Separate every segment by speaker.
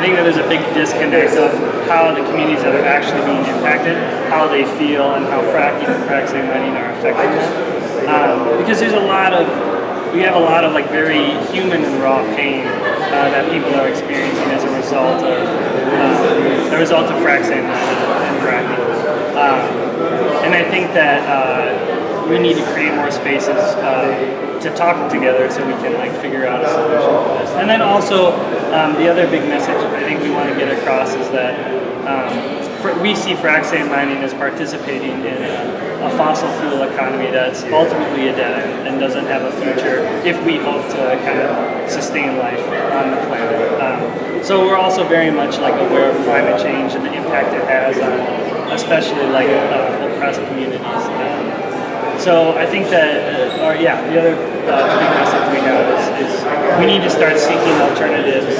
Speaker 1: think that there's a big disconnect of how the communities that are actually being impacted, how they feel, and how fracking and frac sand mining are affecting them. Because we have a lot of like very human and raw pain that people are experiencing as a result of frac sand mining and fracking. And I think that we need to create more spaces to talk together so we can like figure out a solution for this. And then also the other big message I think we want to get across is that we see frac sand mining as participating in a fossil fuel economy that's ultimately a dead end and doesn't have a future if we hope to kind of sustain life on the planet. So we're also very much like aware of climate change and the impact it has on especially like oppressed communities. So I think that, the other big message we have is we need to start seeking alternatives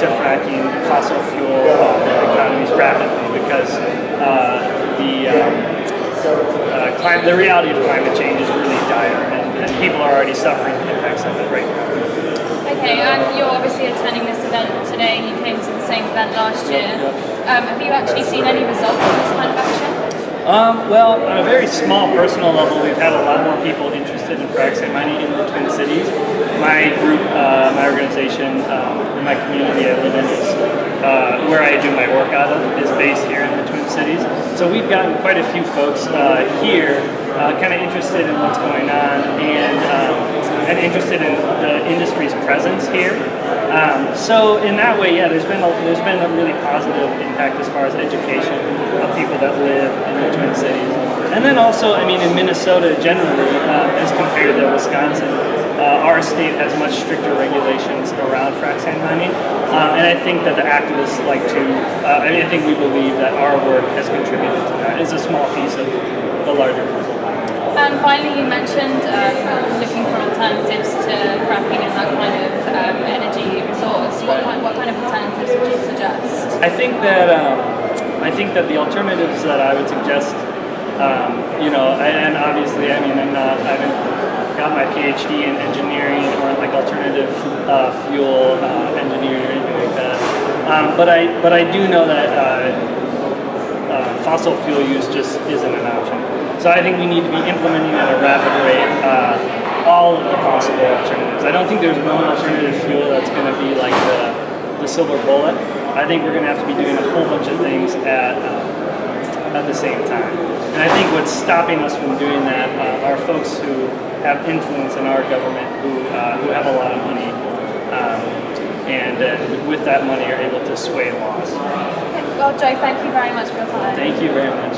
Speaker 1: to fracking fossil fuel economies rapidly because the reality of climate change is really dire and people are already suffering the impacts of it right now.
Speaker 2: Okay, and you're obviously attending this event today and you came to the same event last year. Have you actually seen any results of this kind of action?
Speaker 1: Well, on a very small personal level, we've had a lot more people interested in frac sand mining in the Twin Cities. My group, my organization, in my community I live in is where I do my work out of is based here in the Twin Cities. So we've gotten quite a few folks here kind of interested in what's going on and interested in the industry's presence here. So in that way, there's been a really positive impact as far as education of people that live in the Twin Cities. And then also, I mean, in Minnesota generally, as compared to Wisconsin, our state has much stricter regulations around frac sand mining. And I think that the activists like to, I think we believe that our work has contributed to that. It's a small piece of the larger puzzle.
Speaker 2: And finally, you mentioned looking for alternatives to fracking and that kind of energy resource. What kind of alternatives would you suggest?
Speaker 1: I think that the alternatives that I would suggest, and obviously, I haven't got my PhD in engineering or like alternative fuel engineering or anything like that. But I do know that fossil fuel use just isn't an option. So I think we need to be implementing at a rapid rate all of the possible alternatives. I don't think there's one alternative fuel that's going to be like the silver bullet. I think we're going to have to be doing a whole bunch of things at the same time. And I think what's stopping us from doing that are folks who have influence in our government who have a lot of money and with that money are able to sway laws.
Speaker 2: Well, Joe, thank you very much for your time.
Speaker 1: Thank you very much.